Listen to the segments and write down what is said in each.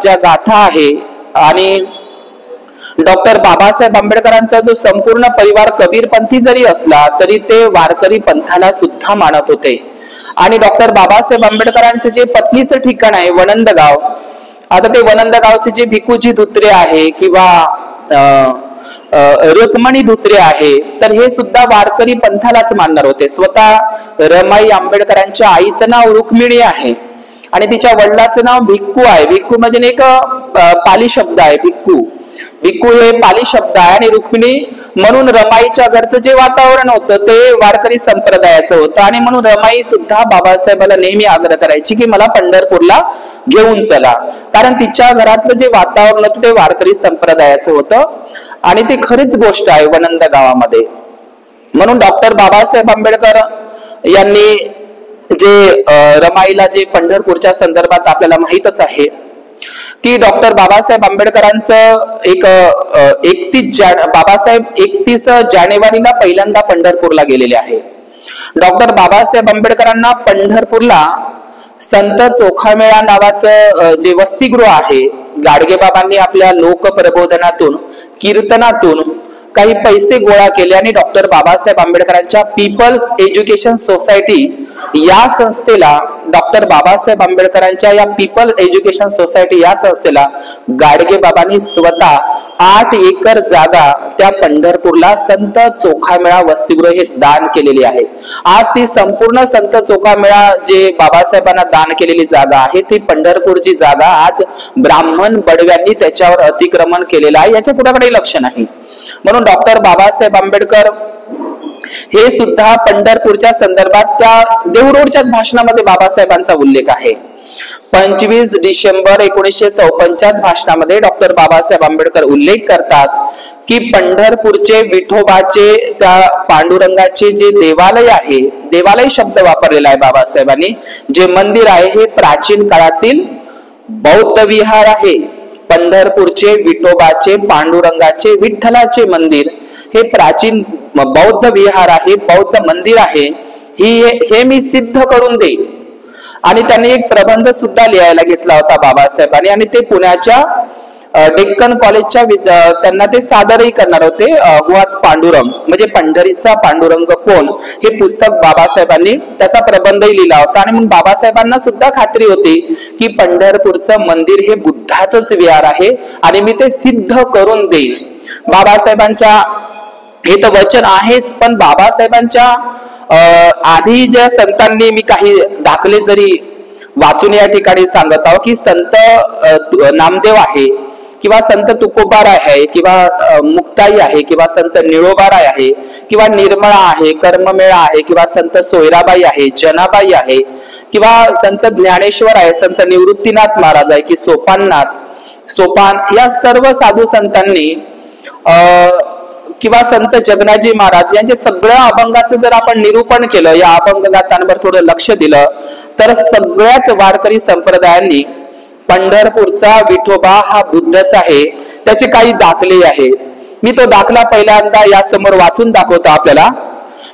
ज्या गाथा आहे आणि डॉक्टर बाबासाहेब आंबेडकरांचा जो संपूर्ण परिवार कबीरपंथी जरी असला तरी ते वारकरी पंथाला सुद्धा मानत होते। आणि डॉक्टर बाबासाहेब आंबेडकरांचे जे पत्नीचं ठिकाण आहे वनंदगाव, आता ते वनंदगावचे जे भिकूजी धुत्रे आहे किंवा रुक्मणी धुत्रे आहे, तर हे सुद्धा वारकरी पंथालाच मानणार होते। स्वतः रमाई आंबेडकरांच्या आईचं नाव रुक्मिणी आहे आणि तिच्या वडिलाचं नाव भिक्खू आहे। भिक्खू म्हणजे एक पाली शब्द आहे, भिक्खू भिक्खू हे पाली शब्द आहे। आणि रुक्मिणी म्हणून रमाईच्या घरचं जे वातावरण होतं ते वारकरी संप्रदायाचं होतं आणि म्हणून रमाई सुद्धा बाबासाहेबाला नेहमी आग्रह करायची की मला पंढरपूरला घेऊन चला, कारण तिच्या घरातलं जे वातावरण होतं ते वारकरी संप्रदायाचं होतं आणि ती खरीच गोष्ट आहे वनंद गावामध्ये। म्हणून डॉक्टर बाबासाहेब आंबेडकर यांनी जे रमाईला जे पंढरपूरच्या संदर्भात आपल्याला माहितच आहे की डॉक्टर बाबासाहेब आंबेडकरांचं बाबासाहेब 31 जानेवारीला पहिल्यांदा पंढरपूरला गेलेले आहे। डॉक्टर बाबासाहेब आंबेडकरांना पंढरपूरला संत चोखामेळा नावाचं जे वसतिगृह आहे, गाडगे बाबांनी आपल्या लोकप्रबोधनातून कीर्तनातून काही पैसे गोळा केले आणि डॉक्टर बाबासाहेब आंबेडकरांच्या पीपल्स एज्युकेशन सोसायटी या संस्थेला, डॉक्टर बाबासाहेब आंबेडकरांच्या या पीपल एज्युकेशन सोसायटी या संस्थेला गाडगे बाबांनी स्वतः 8 एकर जागा त्या पंढरपूरला संत चोखामेळा वसतिगृह हे दान केलेली आहे। आज ती संपूर्ण संत चोखामेळा जे बाबासाहेबांना दान केलेली जागा आहे ती पंढरपूरची जागा आज ब्राह्मण बडव्यांनी त्याच्यावर अतिक्रमण केलेलं आहे, याच्या कुणाकडे लक्ष नाही। म्हणून डॉक्टर बाबासाहेब आंबेडकर हे सुद्धा पंढरपूरच्या संदर्भात त्या देवरोडच्याच भाषणामध्ये बाबासाहेबांचा उल्लेख आहे। 25 डिसेंबर 1954 भाषणामध्ये डॉक्टर बाबासाहेब आंबेडकर उल्लेख करतात की पंढरपूरचे विठोबाचे त्या पांडुरंगाचे जे देवालय आहे, देवालय शब्द वापरलेला आहे बाबासाहेबांनी, जे मंदिर आहे हे प्राचीन काळातील बौद्ध विहार आहे। पंढरपूरचे विठोबाचे पांडुरंगाचे विठ्ठलाचे मंदिर हे प्राचीन बौद्ध विहार आहे, बौद्ध मंदिर आहे, हे मी सिद्ध करून देईन। आणि त्यांनी एक प्रबंध सुद्धा लिहायला घेतला होता बाबासाहेबांनी आणि ते पुण्याच्या डेक्कन कॉलेजच्या त्यांना ते सादरही करणार होते। हुआच पांडुरंग म्हणजे पंढरीचा पांडुरंग कोण, हे पुस्तक बाबासाहेबांनी त्याचा प्रबंधही लिहिला होता। आणि मग बाबासाहेबांना सुद्धा खात्री होती की पंढरपूरचं मंदिर हे बुद्धाचंच विहार आहे आणि मी ते सिद्ध करून देईन। बाबासाहेबांच्या हे तर वचन आहेच, पण बाबासाहेबांच्या आधी ज्या संतांनी मी काही दाखले जरी वाचून या ठिकाणी सांगत आहोत की संत नामदेव आहे किंवा संत तुकोबार आहे किंवा मुक्ताई आहे किंवा संत निळोबाराय आहे किंवा निर्मळा आहे, कर्ममेळा आहे किंवा संत सोयराबाई आहे, जनाबाई आहे किंवा संत ज्ञानेश्वर आहे, संत निवृत्तीनाथ महाराज आहे की सोपान या सर्व साधू संतांनी किंवा संत जगन्नाथजी महाराज यांचे सगळ्या अभंगाचं जर आपण निरूपण केलं, या अभंग गाथांवर थोडं लक्ष दिलं तर सगळ्याच वारकरी संप्रदायांनी पंढरपूरचा विठोबा हा बुद्धच आहे त्याचे काही दाखले आहे। मी तो दाखला पहिल्यांदा या समोर वाचून दाखवतो आपल्याला।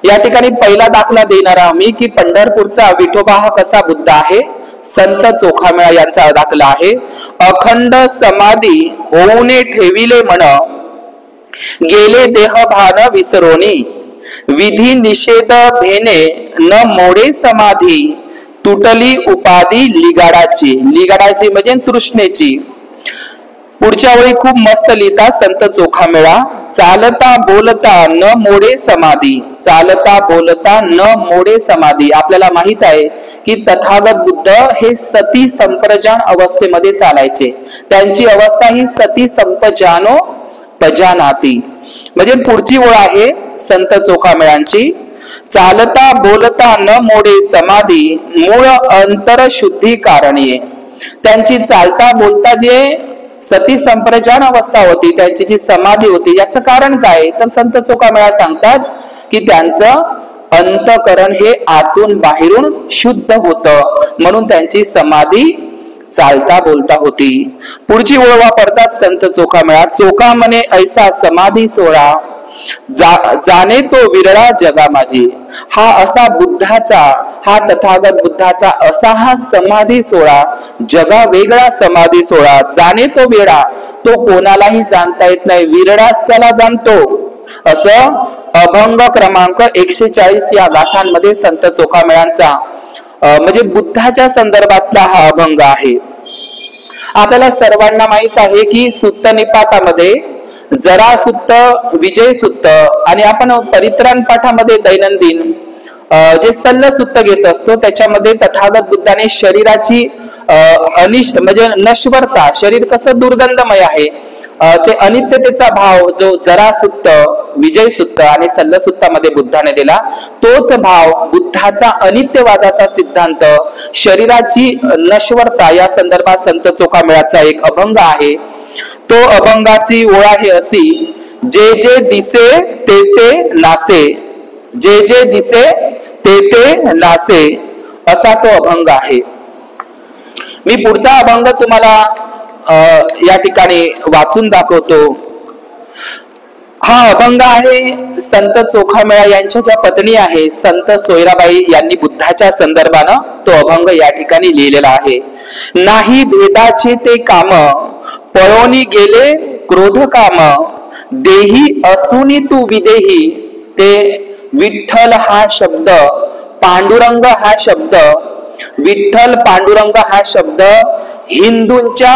या ठिकाणी पहिला दाखला देणारा मी की पंढरपूरचा विठोबा हा कसा बुद्ध आहे। संत चोखामेळा यांचा दाखला आहे। अखंड समाधी होऊने ठेविले मन, गेले देह भान विसरोनी, विधी निषेध भेने न मोडे समाधी, तुटली उपाधी लिगाडाची। लिगाडाची म्हणजे तृष्णेची। पुढच्या वेळी खूप मस्त लिहिता संत चोखामेळा, चालता बोलता न मोडे समाधी, चालता बोलता न मोडे समाधी। आपल्याला माहित आहे की तथागत बुद्ध हे सती संप्रजान अवस्थेमध्ये चालायचे, त्यांची अवस्था ही सती संपजानो पजानाती। म्हणजे पुढची ओळ आहे संत चोखामेळांची, चालता बोलता न मोडे समाधी, मूळ अंतर शुद्धी कारणे। त्यांची चालता बोलता जे सती संप्रजान अवस्था होती, त्यांची जी समाधी होती, याचं कारण काय तर संत चोखामेळा सांगतात की त्यांचं अंतकरण हे आतून बाहेरून शुद्ध होतं, म्हणून त्यांची समाधी चालता बोलता होती। पुढची ओळ वापरतात संत चोखामेळा, चोखा म्हणे ऐसा समाधी सोळा, जाणे तो विरळा जगा माझी। हा असा बुद्धाचा हा तथागत बुद्धाचा असा हा समाधी सोहळा, जगा वेगळा समाधी सोहळा, जाणे तो वेडा, तो कोणालाही जाणता येत नाही, विरडाच त्याला जाणतो, असं अभंग क्रमांक 140 या गाथांमध्ये संत चोखामेळ्यांचा म्हणजे बुद्धाच्या संदर्भातला हा अभंग आहे. आपल्याला सर्वांना माहित आहे की सुत्त निपातामध्ये जरासुत्त, विजय सुत्त आणि आपण परित्राण पाठामध्ये दैनंदिन जे सल्ल सुत्त घेत असतो त्याच्यामध्ये तथागत बुद्धाने शरीराची म्हणजे नश्वरता, शरीर कसं दुर्गंधमय आहे ते अनित्यतेचा भाव जो जरासुत्त, विजय सुत्त आणि सल्ल सुत्तामध्ये बुद्धाने दिला, तोच भाव बुद्धाचा अनित्यवादाचा सिद्धांत, शरीराची नश्वरता या संदर्भात संत चोखामेळ्याचा एक अभंग आहे. तो अभंगाची ओळ आहे अशी, जे जे दिसे ते ते नासे, जे जे दिसे ते ते नासे, असा तो अभंग आहे. मी पुढचा अभंग तुम्हाला या ठिकाणी वाचून दाखवतो. हा अभंग आहे संत चोखामेळा यांच्या ज्या पत्नी आहे संत सोयराबाई यांनी बुद्धाच्या संदर्भानं तो अभंग या ठिकाणी लिहिलेला आहे. नाही भेदाचे ते काम, पळोनी गेले क्रोध काम, देही असुनी तू विदेही, ते विठ्ठल हा शब्द, पांडुरंग हा शब्द, विठ्ठल पांडुरंग हा शब्द हिंदूंच्या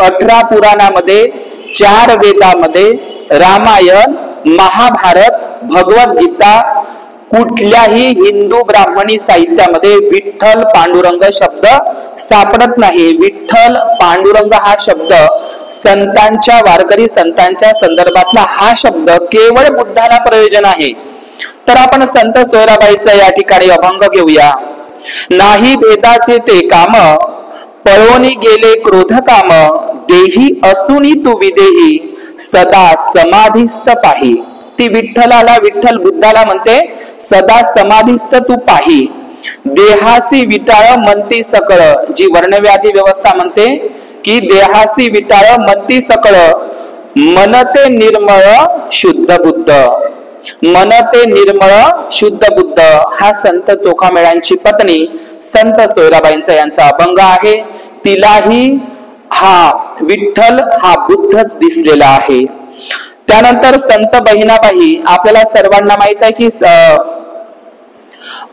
18 पुराणामध्ये, 4 वेदामध्ये, रामायण, महाभारत, भगवद्गीता, कुठल्याही हिंदू ब्राह्मणी साहित्यामध्ये विठ्ठल पांडुरंग शब्द सापडत नाही. विठ्ठल पांडुरंग हा शब्द संतांच्या, वारकरी संतांच्या संदर्भातला हा शब्द केवळ बुद्धाला प्रयोजन आहे. तर आपण संत सोयराबाईचा या ठिकाणी अभंग घेऊया. नाही भेदाचे ते काम, पळोनी गेले क्रोध काम, देही असुनी तू विदेही, सदा समाधीस्थ पाही. ती विठ्ठलाला, विठ्ठल बुद्धाला म्हणते सदा समाधीस्थ तू पाही. देहासी विटाळ म्हणती सकळ, जी वर्णव्याधी व्यवस्था म्हणते की देहासी विटाळ म्हणती सकळ, मनते निर्मळ शुद्ध बुद्ध, मनते निर्मळ शुद्ध बुद्ध, हा संत चोखामेळ्यांची पत्नी संत सोयराबाईंचा यांचा अभंग आहे. तिलाही हा विठ्ठल हा बुद्धच दिसलेला आहे. त्यानंतर संत बहिणाबाई, आपल्याला सर्वांना माहित आहे की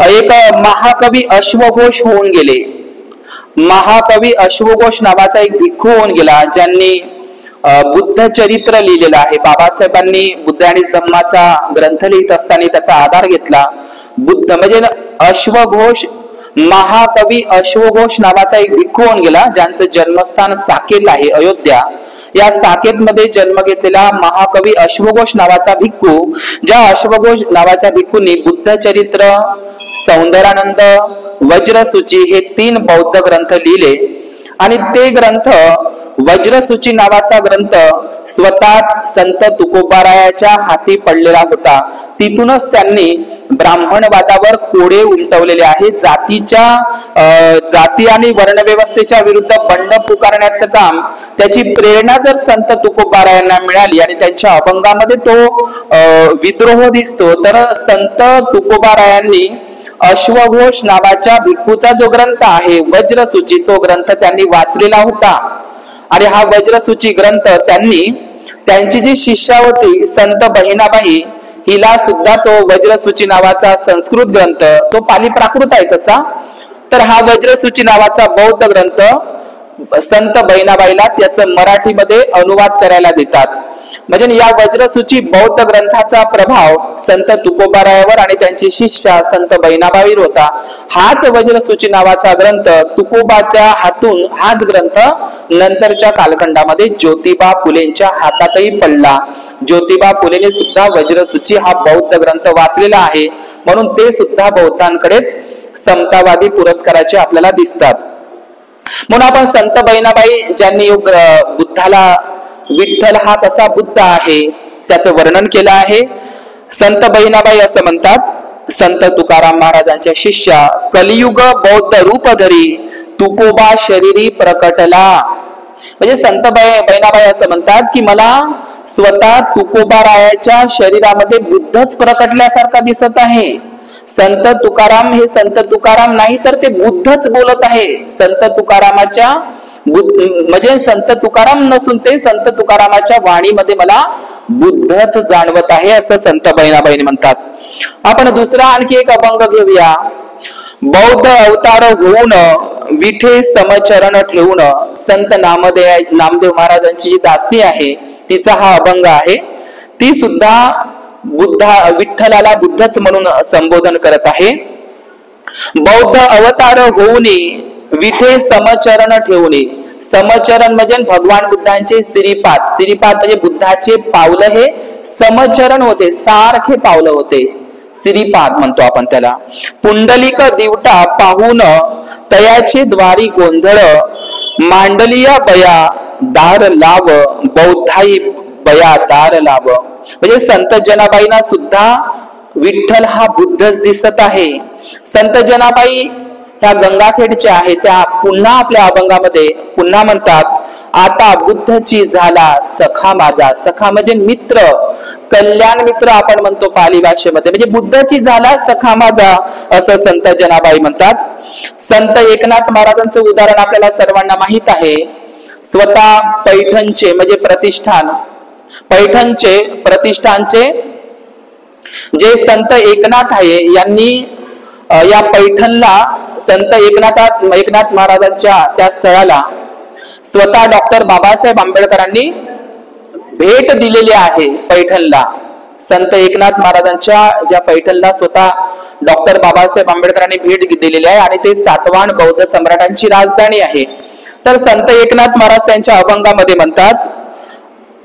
एक महाकवी अश्वघोष होऊन गेले. महाकवी अश्वघोष नावाचा एक भिक्खू होऊन गेला, ज्यांनी बुद्ध चरित्र लिहिलेलं आहे. बाबासाहेबांनी बुद्ध आणि धम्माचा ग्रंथ लिहित असताना त्याचा आधार घेतला. बुद्ध म्हणजे अश्वघोष, महाकवी अश्वघोष नावाचा एक भिक्खू होऊन गेला, ज्यांचं जन्मस्थान साकेत आहे, अयोध्या. या साकेत मध्ये जन्म घेतलेला महाकवी अश्वघोष नावाचा भिक्खू, ज्या अश्वघोष नावाच्या भिक्खूंनी बुद्ध चरित्र, सौंदरानंद, वज्रसूची हे 3 बौद्ध ग्रंथ लिहिले. आणि ते ग्रंथ, वज्रसूची नावाचा ग्रंथ स्वतः संत तुकोबारायाच्या हाती पडलेला होता. तिथूनच त्यांनी ब्राह्मणवादावर कोडे उमटवलेले आहे. जाती आणि वर्णव्यवस्थेच्या विरुद्ध बंड पुकारण्याचं काम, त्याची प्रेरणा जर संत तुकोबारायांना मिळाली आणि त्यांच्या अभंगामध्ये तो विद्रोह दिसतो, तर संत तुकोबारायांनी अश्वघोष नावाच्या भिक्खूचा जो ग्रंथ आहे वज्रसूची, तो ग्रंथ त्यांनी वाचलेला होता. आणि हा वज्रसूची ग्रंथ त्यांनी, त्यांची जी शिष्या होती संत बहिणाबाई, हिला सुद्धा तो वज्रसूची नावाचा संस्कृत ग्रंथ, तो पाली प्राकृत आहे तसा, तर हा वज्रसूची नावाचा बौद्ध ग्रंथ संत बहिणाबाईला त्याचं मराठीमध्ये अनुवाद करायला देतात. म्हणजे या वज्रसूची बौद्ध ग्रंथाचा प्रभाव संत तुकोबारायावर आणि त्यांची शिष्या संत बहिणाबाईवर होता. हाच वज्रसूची नावाचा ग्रंथ तुकोबाच्या हातून, हाच ग्रंथ नंतरच्या कालखंडामध्ये ज्योतिबा फुलेंच्या हातातही पडला. ज्योतिबा फुलेने सुद्धा वज्रसूची हा बौद्ध ग्रंथ वाचलेला आहे, म्हणून ते सुद्धा बौद्धांकडेच समतावादी पुरस्काराचे आपल्याला दिसतात. म्हणून आपण संत बहिणाबाई, ज्यांनी बुद्धाला, विठ्ठल हा कसा बुद्ध आहे त्याचं वर्णन केलं आहे. संत बहिणाबाई असं म्हणतात, संत तुकाराम महाराजांच्या शिष्या, कलियुग बौद्ध रूप धरी तुकोबा शरीरी प्रकटला. म्हणजे संत बहिणाबाई असं म्हणतात की मला स्वतः तुकोबारायाच्या शरीरामध्ये बुद्धच प्रकटल्यासारखा दिसत आहे. संत तुकाराम हे संत तुकाराम नाही तर ते बुद्धच बोलत आहे. संत तुकारामाच्या म्हणजे संत तुकाराम नसून ते संत तुकारामाच्या वाणीमध्ये मला बुद्धच जाणवत आहे असं संत बहिणाबाईंनी म्हणतात. आपण दुसरा आणखी एक अभंग घेऊया. बौद्ध अवतार होऊन विठे समचरण ठेवून, संत नामदेव महाराजांची जी दासी आहे तिचा हा अभंग आहे. ती सुद्धा विठ्ठलाला बुद्धच म्हणून संबोधन करत आहे. बौद्ध अवतार होऊन विठे समचरण ठेवणे. समचरण म्हणजे भगवान बुद्धांचे श्रीपाद. श्रीपाद म्हणजे बुद्धाचे पावलं हे समचरण होते, सारखे पावलं होते, श्रीपाद म्हणतो आपण त्याला. पुंडलिक दिवटा पाहून तयाचे द्वारी गोंधळ, मांडलिया बया दार लाव, बौद्धाई बया दार लाव. म्हणजे संत जनाबाईंना सुद्धा विठ्ठल हा बुद्धच दिसत आहे. संत जनाबाई ह्या गंगाखेडच्या आहेत, त्या पुन्हा आपल्या अभंगामध्ये पुन्हा म्हणतात, आता बुद्धची झाला सखा माझा. सखा म्हणजे मित्र, कल्याण मित्र आपण म्हणतो पाली भाषेमध्ये. म्हणजे बुद्धची झाला सखा माझा असं संत जनाबाई म्हणतात. संत एकनाथ महाराजांचं उदाहरण आपल्याला सर्वांना माहित आहे. स्वतः पैठणचे म्हणजे पैठणचे प्रतिष्ठानचे जे संत एकनाथ आहे यांनी या पैठणला संत एकनाथ महाराजांच्या त्या स्थळाला स्वतः डॉक्टर बाबासाहेब आंबेडकरांनी भेट दिलेली आहे. पैठणला संत एकनाथ महाराजांच्या ज्या पैठणला स्वतः डॉक्टर बाबासाहेब आंबेडकरांनी भेट दिलेली आहे आणि ते सातवाहन बौद्ध सम्राटांची राजधानी आहे. तर संत एकनाथ महाराज त्यांच्या अभंगामध्ये म्हणतात,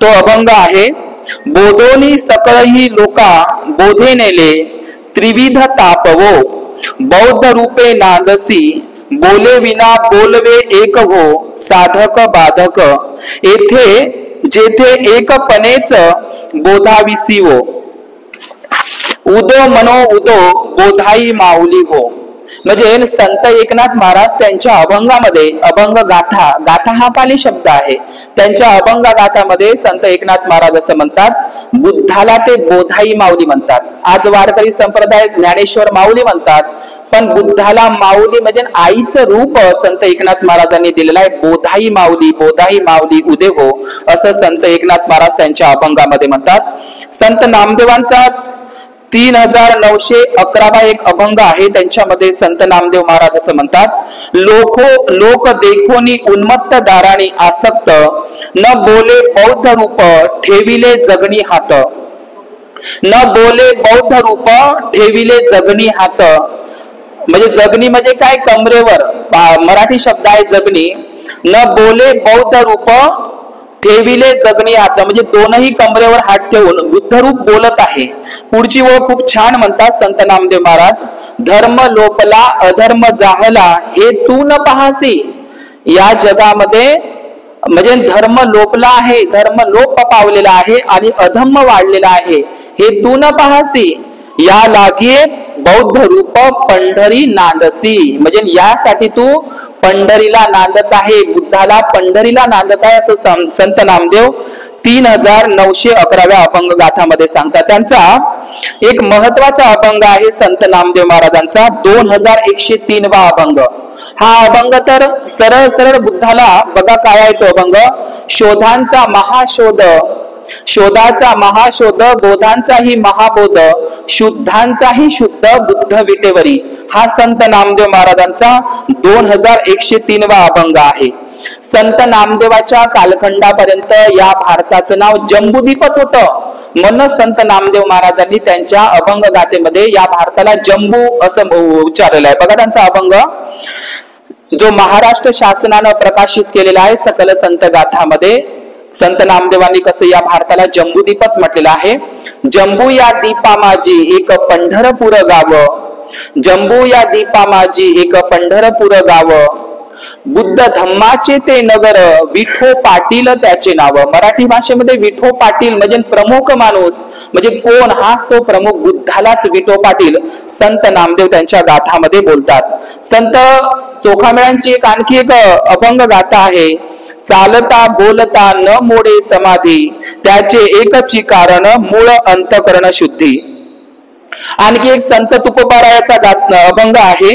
तो अभंग आहे, बोधोनी सकळही लोका बोधे नेले, त्रिविध तापवो बौद्ध रूपे नांदसी, बोले विना बोलवे एक हो, साधक बाधक येथे जेथे एकपणेच बोधाविसी हो, उदो मनो उदो बोधाई माऊली हो. म्हणजे संत एकनाथ महाराज त्यांच्या अभंगामध्ये, अभंग गाथा, गाथा हा पाली शब्द आहे, त्यांच्या अभंग गाथामध्ये संत एकनाथ महाराज असं म्हणतात, बुद्धाला ते बोधाई माऊली म्हणतात. आज वारकरी संप्रदाय ज्ञानेश्वर माऊली म्हणतात, पण बुद्धाला माऊली म्हणजे आईचं रूप संत एकनाथ महाराजांनी दिलेलं आहे. बोधाई माऊली उदे हो असं संत एकनाथ महाराज त्यांच्या अभंगामध्ये म्हणतात. संत नामदेवांचा 3911 एक अभंग आहे, त्यांच्यामध्ये संत नामदेव महाराज असं म्हणतात, लोक देखोनी उन्मत्त दाराणी आसक्त, न बोले बौद्ध रूप ठेविले जगणी हात. न बोले बौद्ध रूप ठेविले जगणी हात. म्हणजे जगणी म्हणजे काय, कमरेवर, मराठी शब्द आहे जगणी. न बोले बौद्ध रूप ठेविले जगणी हात म्हणजे दोनही कमरेवर हात ठेवून बुद्धरूप बोलत आहे. पुढची ओळ खूप छान म्हणतात संत नामदेव महाराज, धर्म लोपला अधर्म जाहला हे तू न पाहासी. या जगामध्ये म्हणजे धर्म लोपला आहे, धर्म लोप पावलेला आहे आणि अधर्म वाढलेला आहे, हे तू न पाहासी. या लागे बौद्ध रूप पंढरी नांदसी. म्हणजे यासाठी तू पंढरीला नांदत आहे, बुद्धाला पंढरीला नांदत आहे असं संत नामदेव 3911 अभंग गाथामध्ये सांगतात. त्यांचा एक महत्वाचा अभंग आहे संत नामदेव महाराजांचा 2103 अभंग. हा अभंग तर सरळ सरळ बुद्धाला बघा काय आहे तो अभंग, शोधांचा महाशोध, शोधाचा महाशोध, बोधांचाही महाबोध, शुद्धांचाही शुद्ध बुद्ध विटेवरी. हा संत नामदेव महाराजांचा 2103 अभंग आहे. संत नामदेवाच्या कालखंडापर्यंत या भारताचं नाव जम्बूद्वीपच होतं, म्हणून संत नामदेव महाराजांनी त्यांच्या अभंग गाथेमध्ये या भारताला जम्बू असं उच्चारलेलं आहे. बघा त्यांचा अभंग जो महाराष्ट्र शासनानं प्रकाशित केलेला आहे सकल संत गाथामध्ये, संत नामदेवांनी कसं या भारताला जम्बूद्वीपच म्हटलेलं आहे. जम्बू या दीपा माझी एक पंढरपूर गाव, जम्बू या दीपा माझी एक पंढरपूर गाव, बुद्ध धम्माचे ते नगर, विठो पाटील त्याचे नाव. मराठी भाषेमध्ये विठो पाटील म्हणजे प्रमुख माणूस, म्हणजे कोण, हाच तो प्रमुख बुद्धालाच विठो पाटील संत नामदेव त्यांच्या गाथामध्ये बोलतात. संत चोखामेळांची एक आणखी एक अभंग गाथा आहे, चालता बोलता न मोडे समाधी, त्याचे एकची कारण मूळ अंतकरण शुद्धी. आणखी एक संत तुकोबारायाचा अभंग आहे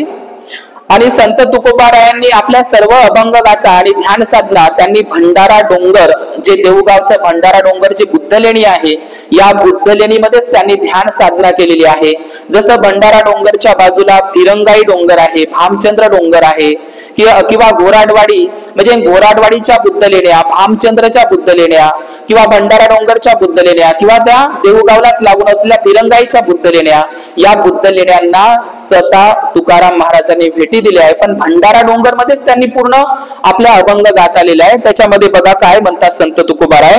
आणि संत तुकोबारायांनी आपल्या सर्व अभंग गाथा आणि ध्यान साधना त्यांनी भंडारा डोंगर, जे देऊगावचं भंडारा डोंगर जे बुद्धलेणी आहे, या बुद्धलेणीमध्येच त्यांनी ध्यान साधना केलेली आहे. जसं भंडारा डोंगरच्या बाजूला फिरंगाई डोंगर आहे, भामचंद्र डोंगर आहे किंवा घोराडवाडी, म्हणजे घोराडवाडीच्या बुद्धलेण्या, भामचंद्रच्या बुद्धलेण्या किंवा भंडारा डोंगरच्या बुद्धलेण्या किंवा त्या देऊगावलाच लागून असलेल्या फिरंगाईच्या बुद्धलेण्या, या बुद्धलेण्यांना स्वतः तुकाराम महाराजांनी भेटी दिले आहे. पण भंडारा डोंगर मध्येच त्यांनी पूर्ण आपला अभंग गातालेला आहे. त्याच्यामध्ये बघा काय म्हणतात संत तुकोबाराय.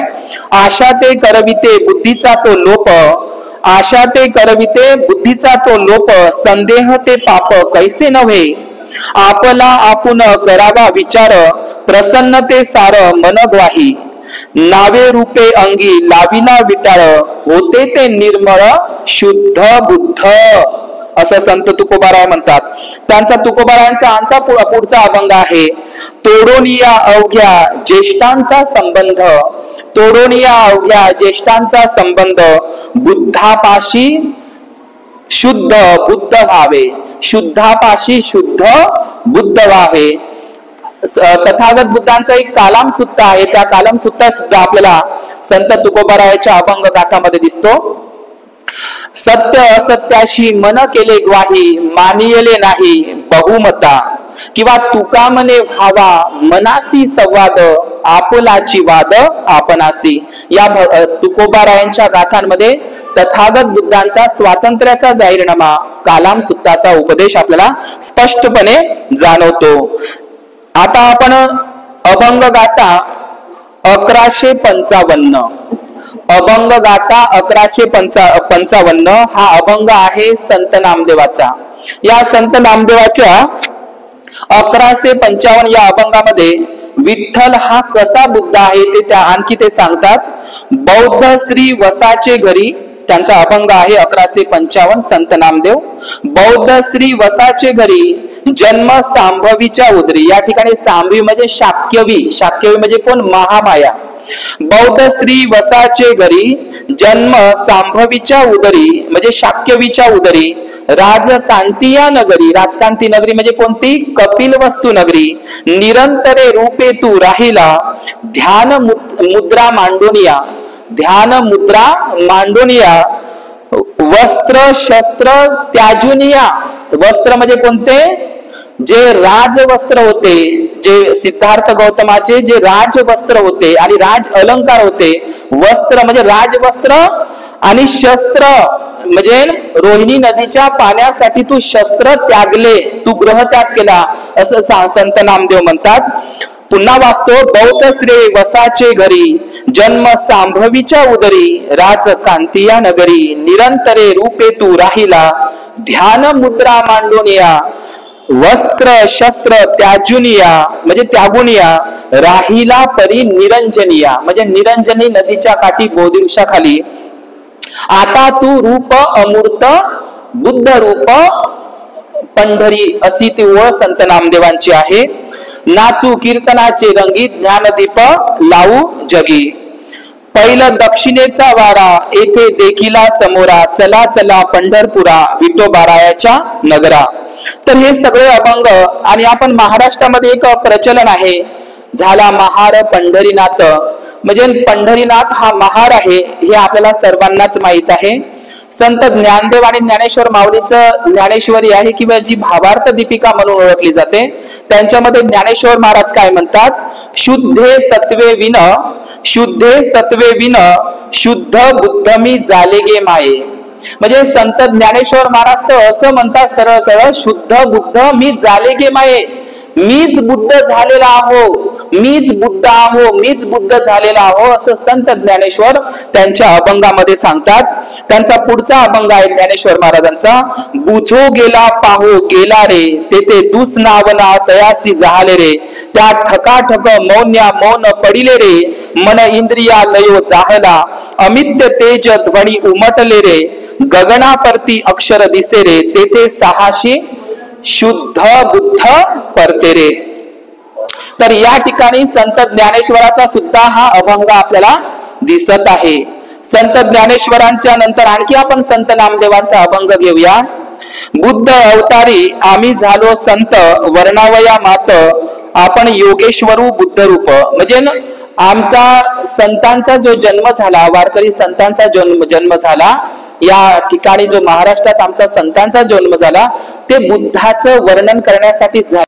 आशा ते करविते बुद्धीचा तो लोप, आशा ते करविते बुद्धीचा तो लोप, संदेह ते पाप कैसे नव्हे, आपला आपण करावा विचार, प्रसन्नते सार मन ग्वाही, नावे रूपे अंगी लाविला विटाळ, होते ते निर्मळ शुद्ध बुद्ध, असं संत तुकोबाराय म्हणतात. त्यांचा तुकोबारायांचा पुढचा अभंग आहे. तोडून या अवघ्या ज्येष्ठांचा संबंध, तोडून या अवघ्या ज्येष्ठांचा संबंध, बुद्धापाशी शुद्ध बुद्ध व्हावे, शुद्धापाशी शुद्ध बुद्ध व्हावे. तथागत बुद्धांचा एक कालाम सुत्त आहे, त्या कालाम सुत्ता सुद्धा आपल्याला संत तुकोबारायाच्या अभंग गाथामध्ये दिसतो. सत्य असत्याशी मन केले ग्वाही, मानियले नाही बहुमता, किंवा तुका मने व्हावा मनासी संवाद, आपुलाची वाद आपणासी. या तुकोबारायांच्या गाथांमध्ये तथागत बुद्धांचा स्वातंत्र्याचा जाहीरनामा, कालाम सुत्ताचा उपदेश आपल्याला स्पष्टपणे जाणवतो. आता आपण अभंग गाथा 1155, अभंग गाथा 1155 हा अभंग आहे संत नामदेवाचा. या संत नामदेवाच्या 1155 या अभंगामध्ये विठ्ठल हा कसा बुद्ध आहे ते त्या आणखी ते सांगतात. बौद्ध श्री वसाचे घरी, त्यांचा अभंग आहे 1155 संत नामदेव. बौद्ध श्री वसाचे घरी जन्म सांभवीच्या उदरी, या ठिकाणी सांभवी म्हणजे शाक्यवी, शाक्यवी म्हणजे कोण, महामाया. बौद्ध श्री वसाचे घरी जन्म सांभवीच्या उदरी म्हणजे शाक्यवीच्या उदरी, राजकांतिया नगरी, राजकांती नगरी म्हणजे कोणती, कपिल वस्तू नगरी, निरंतरे रूपे तू राहिला, ध्यान मुद्रा मांडोनिया, ध्यान मुद्रा मांडोनिया, वस्त्र शस्त्र त्याजुनिया, वस्त्र म्हणजे कोणते, जे राजवस्त्र होते, जे सिद्धार्थ गौतमाचे जे राजवस्त्र होते आणि राज अलंकार होते, वस्त्र म्हणजे राजवस्त्र आणि शस्त्र म्हणजे रोहिणी नदीच्या पाण्यासाठी तू शस्त्र त्यागले, तू ग्रहत्याग केला, असं संत नामदेव म्हणतात. पुन्हा वाचतो. बौद्ध श्री वसाचे घरी जन्म सांभवीच्या उदरी, राजकांतिया नगरी, निरंतरे रूपे तू राहिला, ध्यान मुद्रा मांडोनिया, वस्त्र शस्त्र त्याजुनिया म्हणजे त्यागुनिया, राहिला परी निरंजनिया म्हणजे निरंजनी नदीच्या काठी बोधिवृक्षाखाली, आता तू रूप अमूर्त बुद्ध रूप पंढरी, अशी ती ओळ संत नामदेवांची आहे. नाचू कीर्तनाचे रंगीत ज्ञानदीप लावू जगी, पहिलं दक्षिणेचा वारा येथे देखिला समोरा, चला चला पंढरपुरा विठोबारायाच्या नगरा. तर हे सगळे अभंग आणि आपण महाराष्ट्रामध्ये एक प्रचलन आहे, झाला महार पंढरीनाथ, म्हणजे पंढरीनाथ हा महार आहे हे आपल्याला सर्वांनाच माहित आहे. संत ज्ञानदेव आणि ज्ञानेश्वर माऊलीचं ज्ञानेश्वरी आहे किंवा जी भावार्थ दीपिका म्हणून ओळखली जाते, त्यांच्यामध्ये ज्ञानेश्वर महाराज काय म्हणतात, शुद्धे सत्वे विन, शुद्धे सत्वे विन शुद्ध बुद्ध मी झाले गे माये. म्हणजे संत ज्ञानेश्वर महाराज तर असं म्हणतात सरळ सरळ, शुद्ध बुद्ध मी झाले गे माये, मीच बुद्ध झालेला आहो, मीच बुद्ध आहो, मीच बुद्ध झालेला आहो, असं संत ज्ञानेश्वर त्यांच्या अभंगामध्ये सांगतात. त्यांचा पुढचा अभंग आहे ज्ञानेश्वर महाराजांचा. बुझो गेला पाहो गेला रे, तेथे दुस नावना तयासी झाले रे, त्या ठकाठक मौन्या मौन पडिले रे, मन इंद्रिया लयो जाहला, अमित्य तेज ध्वनी उमटले रे, गगनापरती अक्षर दिसे रे, तेथे सहाशी शुद्ध बुद्ध परते रे. तर या ठिकाणी संत ज्ञानेश्वराचा सुद्धा हा अभंग आपल्याला दिसत आहे. संत ज्ञानेश्वरांच्या नंतर आणखी आपण संत नामदेवांचा अभंग घेऊया। बुद्ध अवतारी आम्ही झालो संत, वर्णावया मात आपण योगेश्वरू बुद्ध रूप। म्हणजे आमचा संतांचा जो जन्म झाला, वारकरी संतांचा जन्म झाला, या ठिकाणी जो महाराष्ट्रात आमचा संतांचा जन्म झाला ते बुद्धाचं वर्णन करण्यासाठी झाला।